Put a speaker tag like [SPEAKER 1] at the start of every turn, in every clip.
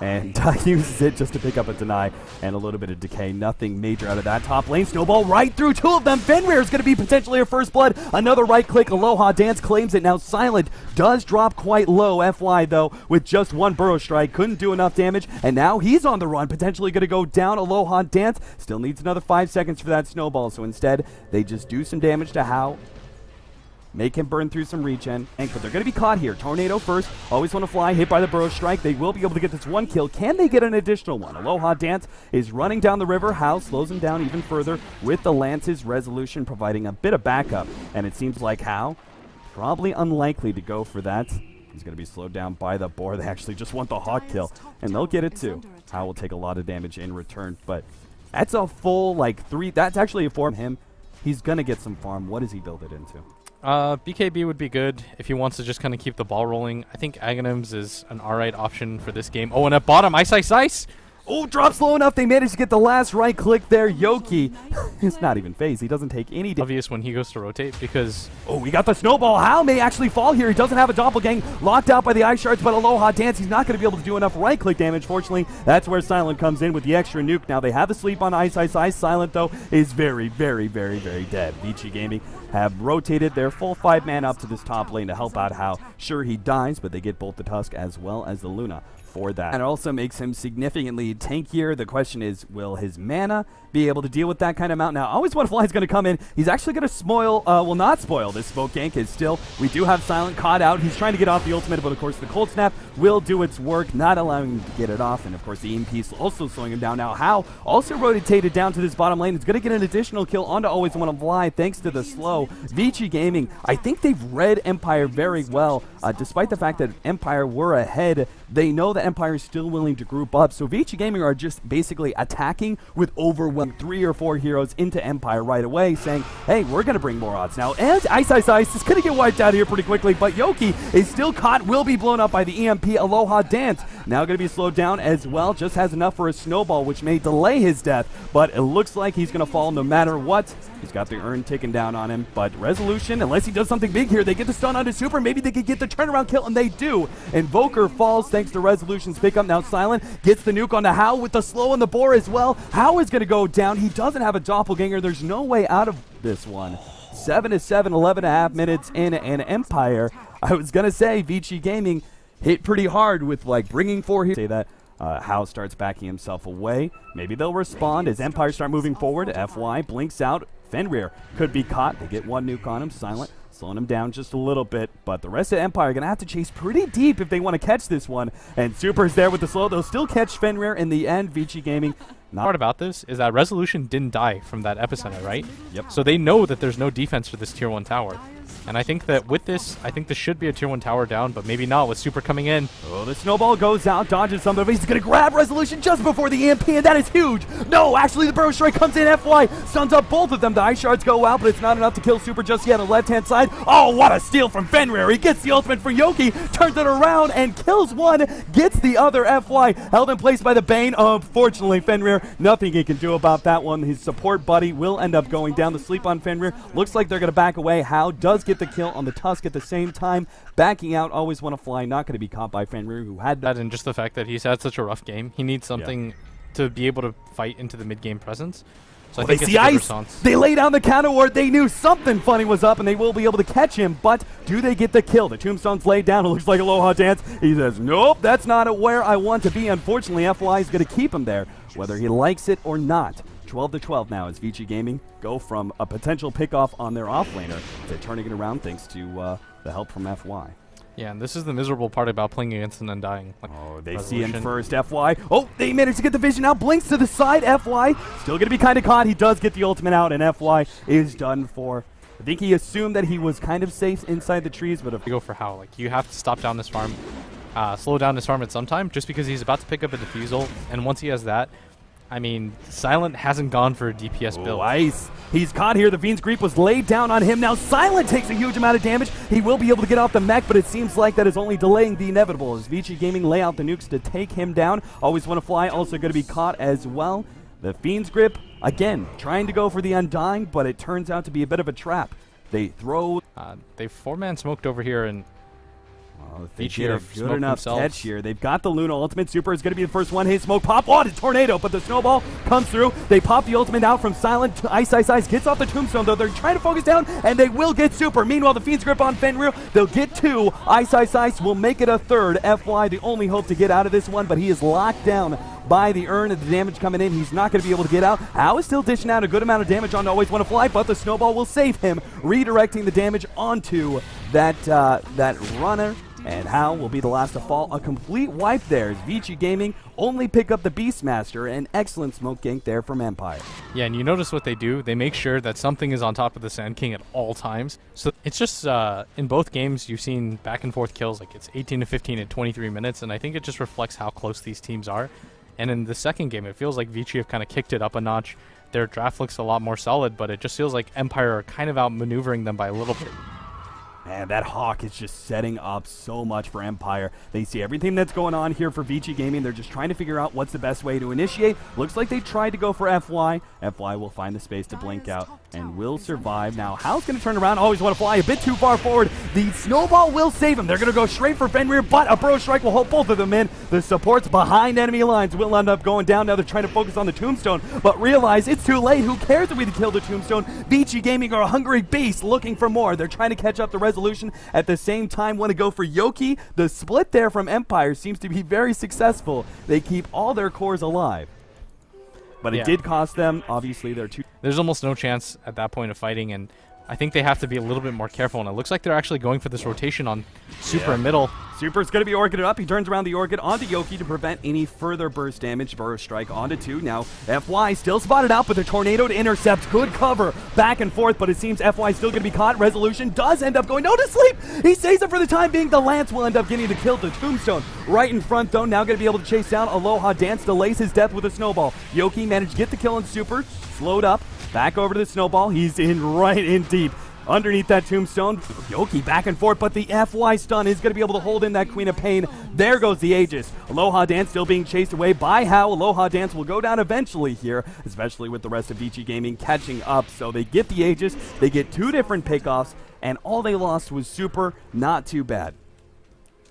[SPEAKER 1] and uses it just to pick up a deny and a little bit of decay. Nothing major out of that top lane. Snowball right through two of them. Fenrir is going to be potentially a first blood. Another right click. Aloha Dance claims it. Now Silent does drop quite low. FY though with just one burrow strike. Couldn't do enough damage, and now he's on the run. Potentially going to go down. Aloha Dance still needs another 5 seconds for that snowball, so instead they just do some damage to How. Make him burn through some regen, but they're going to be caught here. Tornado first, always want to fly, hit by the burrow strike. They will be able to get this one kill. Can they get an additional one? Aloha Dance is running down the river. How slows him down even further with the Lance's Resolution providing a bit of backup, and it seems like How probably unlikely to go for that. He's going to be slowed down by the boar. They actually just want the Hawk kill, and they'll get it too. How will take a lot of damage in return, but that's a full, like, 3. That's actually a 4 from him. He's going to get some farm. What does he build it into?
[SPEAKER 2] BKB would be good if he wants to just kind of keep the ball rolling. I think Aghanims is an alright option for this game. Oh, and at bottom, Ice.
[SPEAKER 1] Oh, drops low enough. They managed to get the last right click there. Yoki, it's not even phased. He doesn't take any damage.
[SPEAKER 2] Obvious when he goes to rotate because...
[SPEAKER 1] Oh, we got the snowball. How may actually fall here. He doesn't have a doppelgang. Locked out by the ice shards, but Aloha Dance, he's not going to be able to do enough right click damage. Fortunately, that's where Silent comes in with the extra nuke. Now they have the sleep on Ice. Silent, though, is very, very, very, very dead. Vici Gaming have rotated their full 5-man up to this top lane to help out How. Sure, he dies, but they get both the Tusk as well as the Luna for that. And it also makes him significantly tankier. The question is, will his mana be able to deal with that kind of amount? Now, Always One Fly is going to come in. He's actually going to spoil, will not spoil this smoke gank. Is still, we do have Silent caught out. He's trying to get off the ultimate, but of course the Cold Snap will do its work, not allowing him to get it off. And of course the EMP is also slowing him down. Now How also rotated down to this bottom lane. It's going to get an additional kill onto Always One Fly thanks to the slow. Vici Gaming, I think they've read Empire very well. Despite the fact that Empire were ahead, they know that Empire is still willing to group up. So Vici Gaming are just basically attacking with overwhelming 3 or 4 heroes into Empire right away, saying, hey, we're going to bring more odds now. And Ice is going to get wiped out here pretty quickly, but Yoki is still caught, will be blown up by the EMP. Aloha Dance now going to be slowed down as well. Just has enough for a snowball, which may delay his death, but it looks like he's going to fall no matter what. He's got the urn ticking down on him, but Resolution, unless he does something big here, they get the stun onto Super. Maybe they could get the turnaround kill, and they do. Invoker falls thanks to Resolution's pickup. Now Silent gets the nuke onto How with the slow on the boar as well. How is going to go down. He doesn't have a doppelganger. There's no way out of this one. 7-7, 11.5 minutes in, and Empire, I was going to say, Vici Gaming hit pretty hard with, like, bringing 4 here. Say that. How starts backing himself away. Maybe they'll respond as Empire start moving forward. FY blinks out. Fenrir could be caught. They get 1 nuke on him. Silent slowing him down just a little bit, but the rest of Empire are going to have to chase pretty deep if they want to catch this one, and Super's there with the slow. They'll still catch Fenrir in the end. Vici Gaming.
[SPEAKER 2] The part about this is that Resolution didn't die from that epicenter, right?
[SPEAKER 1] Yep.
[SPEAKER 2] So they know that there's no defense for this tier 1 tower. And I think that with this, I think this should be a tier 1 tower down, but maybe not with Super coming in.
[SPEAKER 1] Oh, the snowball goes out, dodges something, but he's going to grab Resolution just before the EMP, and that is huge. No, actually the burrow strike comes in. FY stuns up both of them. The ice shards go out, but it's not enough to kill Super just yet on the left-hand side. Oh, what a steal from Fenrir. He gets the ultimate for Yoki, turns it around, and kills one, gets the other. FY held in place by the Bane. Unfortunately, Fenrir, nothing he can do about that one. His support buddy will end up going down. The sleep on Fenrir. Looks like they're going to back away. How does get the kill on the Tusk at the same time, backing out. Always Want to Fly, not going to be caught by Fenrir, who had
[SPEAKER 2] that. And just the fact that he's had such a rough game, he needs something to be able to fight into the mid-game presence. So I think
[SPEAKER 1] they see Ice. They lay down the counter ward. They knew something funny was up, and they will be able to catch him, but do they get the kill? The tombstone's laid down. It looks like Aloha Dance. He says, nope, that's not where I want to be. Unfortunately, FY is going to keep him there, whether he likes it or not. 12-12 now as Vici Gaming go from a potential pickoff on their offlaner to turning it around thanks to the help from FY.
[SPEAKER 2] Yeah, and this is the miserable part about playing against an Undying. Like,
[SPEAKER 1] oh, they see him first, FY. Oh, they managed to get the vision out. Blinks to the side, FY. Still going to be kind of caught. He does get the ultimate out, and FY is done for. I think he assumed that he was kind of safe inside the trees, but if
[SPEAKER 2] you go for How, like, you have to stop down this farm, slow down this farm at some time, just because he's about to pick up a defusal, and once he has that, I mean, Silent hasn't gone for a DPS build.
[SPEAKER 1] Ice. He's caught here. The Fiend's Creep was laid down on him. Now Silent takes a huge amount of damage. He will be able to get off the mech, but it seems like that is only delaying the inevitable as Vici Gaming lay out the nukes to take him down. Always Want to Fly also going to be caught as well. The Fiend's Grip, again, trying to go for the Undying, but it turns out to be a bit of a trap. They throw...
[SPEAKER 2] they 4-man smoked over here, and
[SPEAKER 1] They
[SPEAKER 2] Vici
[SPEAKER 1] get a
[SPEAKER 2] have
[SPEAKER 1] good
[SPEAKER 2] smoked
[SPEAKER 1] enough
[SPEAKER 2] themselves.
[SPEAKER 1] catch here. They've got the Luna ultimate. Super is going to be the first one. Hey, smoke pop. Oh, it's tornado, but the snowball comes through. They pop the ultimate out from Silent. Ice gets off the tombstone, though. They're trying to focus down, and they will get Super. Meanwhile, the Fiend's grip on Fenrir. They'll get two. Ice will make it a third. FY, the only hope to get out of this one, but he is locked down by the urn and the damage coming in. He's not going to be able to get out. Hao is still dishing out a good amount of damage on Always Want to Fly, but the snowball will save him, redirecting the damage onto that runner. And Hao will be the last to fall. A complete wipe there as Vici Gaming only pick up the Beastmaster. An excellent smoke gank there from Empire.
[SPEAKER 2] Yeah, and you notice what they do. They make sure that something is on top of the Sand King at all times. So it's just, in both games, you've seen back and forth kills. Like it's 18 to 15 in 23 minutes, and I think it just reflects how close these teams are. And in the second game, it feels like Vici have kind of kicked it up a notch. Their draft looks a lot more solid, but it just feels like Empire are kind of outmaneuvering them by a little bit.
[SPEAKER 1] Man, that Hawk is just setting up so much for Empire. They see everything that's going on here for Vici Gaming. They're just trying to figure out what's the best way to initiate. Looks like they tried to go for FY. FY will find the space to blink out and will survive. Now, Hao's going to turn around. Always Want to Fly a bit too far forward. The snowball will save him. They're going to go straight for Fenrir, but a Burrow Strike will hold both of them in. The supports behind enemy lines will end up going down. Now they're trying to focus on the Tombstone, but realize it's too late. Who cares if we kill the Tombstone? Vici Gaming are a hungry beast looking for more. They're trying to catch up the resolution. At the same time, want to go for Yoki. The split there from Empire seems to be very successful. They keep all their cores alive. But it did cost them. Obviously, they're too...
[SPEAKER 2] There's almost no chance at that point of fighting, and I think they have to be a little bit more careful, and it looks like they're actually going for this rotation on Super in middle.
[SPEAKER 1] Super's going to be orchided up. He turns around the orchid onto Yoki to prevent any further burst damage. Burrow Strike onto 2. Now, FY still spotted out, but the tornado to intercept. Good cover back and forth, but it seems FY still going to be caught. Resolution does end up going no to sleep. He saves it for the time being. The Lance will end up getting the kill to Tombstone. Right in front, though. Now going to be able to chase down Aloha Dance. Delays his death with a snowball. Yoki managed to get the kill on Super. Slowed up. Back over to the snowball. He's right in deep. Underneath that tombstone, Yoki back and forth, but the FY stun is going to be able to hold in that Queen of Pain. There goes the Aegis. Aloha Dance still being chased away by Hao. Aloha Dance will go down eventually here, especially with the rest of Vici Gaming catching up. So they get the Aegis, they get 2 different pickoffs, and all they lost was Super. Not too bad.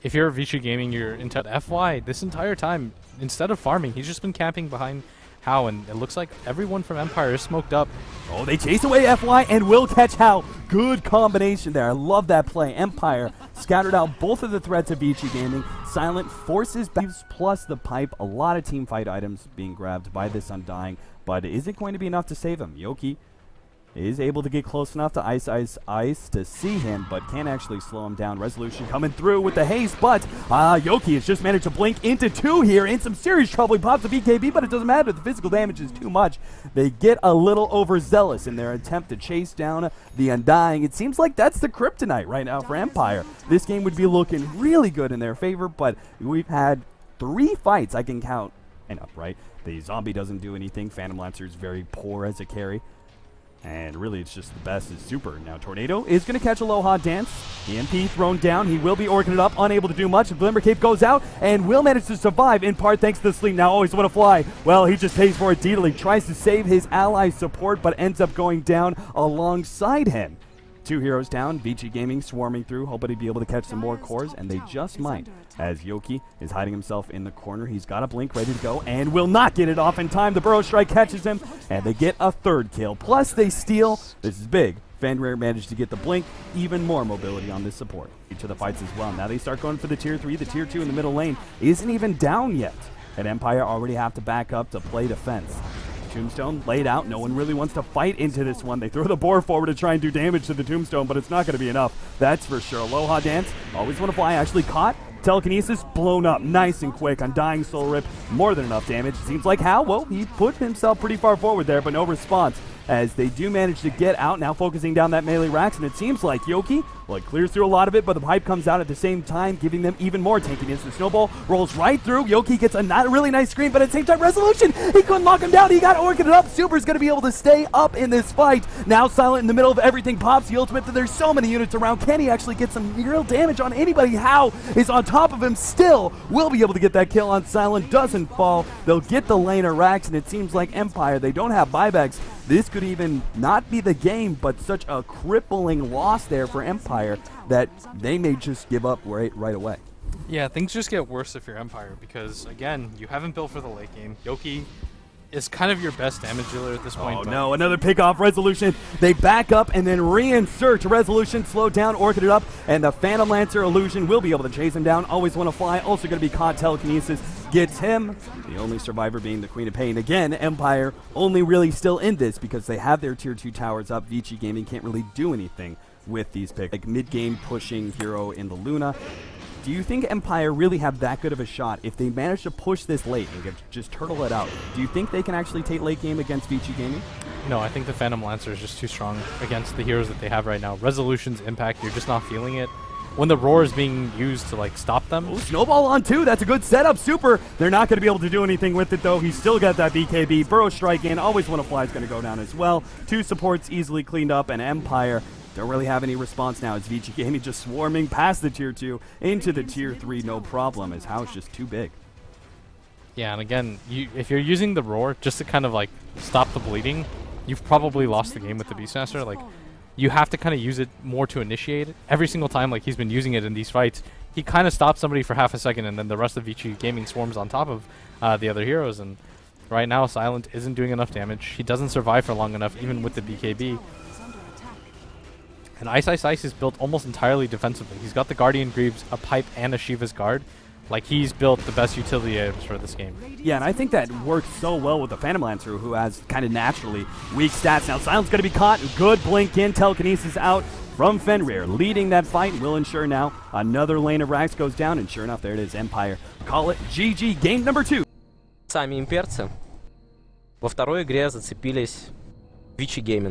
[SPEAKER 2] If you're Vici Gaming, you're into FY this entire time. Instead of farming, he's just been camping behind Hao, and it looks like everyone from Empire is smoked up.
[SPEAKER 1] Oh, they chase away FY and will catch Hao. Good combination there. I love that play. Empire scattered out both of the threats of Vici Gaming. Silent forces plus the pipe. A lot of team fight items being grabbed by this Undying, but is it going to be enough to save him? Yoki is able to get close enough to Ice to see him, but can't actually slow him down. Resolution coming through with the haste, but Yoki has just managed to blink into 2 here. In some serious trouble. He pops the BKB, but it doesn't matter. The physical damage is too much. They get a little overzealous in their attempt to chase down the Undying. It seems like that's the kryptonite right now for Empire. This game would be looking really good in their favor, but we've had 3 fights I can count. Enough, right? The zombie doesn't do anything. Phantom Lancer is very poor as a carry. And really, it's just the best is Super. Now, Tornado is going to catch Aloha Dance. EMP thrown down. He will be orchided up, unable to do much. Glimmer Cape goes out and will manage to survive, in part thanks to the sleep. Now, Always Want to Fly. Well, he just pays for it deedily. Tries to save his ally's support, but ends up going down alongside him. 2 heroes down. Vici Gaming swarming through, hoping to be able to catch some more cores, and they just might. As Yoki is hiding himself in the corner. He's got a blink ready to go and will not get it off in time. The Burrow Strike catches him, and they get a 3rd kill. Plus, they steal. This is big. Fenrir managed to get the blink. Even more mobility on this support. Each of the fights as well. Now they start going for the tier 3. The tier 2 in the middle lane isn't even down yet. And Empire already have to back up to play defense. Tombstone laid out. No one really wants to fight into this one. They throw the boar forward to try and do damage to the Tombstone, but it's not going to be enough. That's for sure. Aloha Dance, Always Want to Fly, actually caught. Telekinesis blown up nice and quick. Undying Soul Rip, more than enough damage. Seems like Hao, well, he put himself pretty far forward there, but no response. As they do manage to get out, now focusing down that melee racks, and it seems like Yoki, well, it clears through a lot of it, but the pipe comes out at the same time, giving them even more tankiness. The snowball rolls right through. Yoki gets a not really nice screen, but at the same time, Resolution, he couldn't lock him down. He got orchided up. Super's going to be able to stay up in this fight. Now Silent in the middle of everything, pops the ultimate, but there's so many units around. Can he actually get some real damage on anybody? Hao is on top of him still. Will be able to get that kill on Silent. Doesn't fall. They'll get the laner racks, and it seems like Empire, they don't have buybacks. this could even not be the game, but such a crippling loss there for Empire that they may just give up right away.
[SPEAKER 2] Yeah, things just get worse if you're Empire because, again, you haven't built for the late game. Yoki is kind of your best damage dealer at this point.
[SPEAKER 1] Oh no, another pick off Resolution. They back up and then reinsert Resolution, slow down, orchid it up, and the Phantom Lancer illusion will be able to chase him down. Always want to fly, also going to be caught. Telekinesis gets him, the only survivor being the Queen of Pain. Again, Empire only really still in this because they have their tier 2 towers up. Vici Gaming can't really do anything with these picks. Like mid-game pushing hero in the Luna. Do you think Empire really have that good of a shot if they manage to push this late and just turtle it out? Do you think they can actually take late game against Vici Gaming?
[SPEAKER 2] No, I think the Phantom Lancer is just too strong against the heroes that they have right now. Resolution's impact, you're just not feeling it. When the Roar is being used to like stop them.
[SPEAKER 1] Oh, Snowball on 2, that's a good setup. Super, they're not going to be able to do anything with it though. He's still got that BKB. Burrow Strike in, always want to fly is going to go down as well. 2 supports easily cleaned up, and Empire don't really have any response now as Vici Gaming just swarming past the tier 2 into the tier 3, no problem, as House just too big.
[SPEAKER 2] Yeah, and again, if you're using the Roar just to kind of like stop the bleeding, you've probably lost the game with the Beastmaster. Like, you have to kind of use it more to initiate it. Every single time like he's been using it in these fights, he kind of stops somebody for half a second and then the rest of Vici Gaming swarms on top of the other heroes. And right now, Silent isn't doing enough damage. He doesn't survive for long enough, even with the BKB. And Ice is built almost entirely defensively. He's got the Guardian Greaves, a Pipe, and a Shiva's Guard. Like, he's built the best utility items for this game.
[SPEAKER 1] Yeah, and I think that works so well with the Phantom Lancer, who has kind of naturally weak stats. Now, Silent's going to be caught. Good blink in. Telekinesis out from Fenrir. Leading that fight will ensure now another lane of racks goes down, and sure enough, there it is. Empire call it GG. Game number 2.
[SPEAKER 3] Сами имперцы во второй игре зацепились Vici Gaming.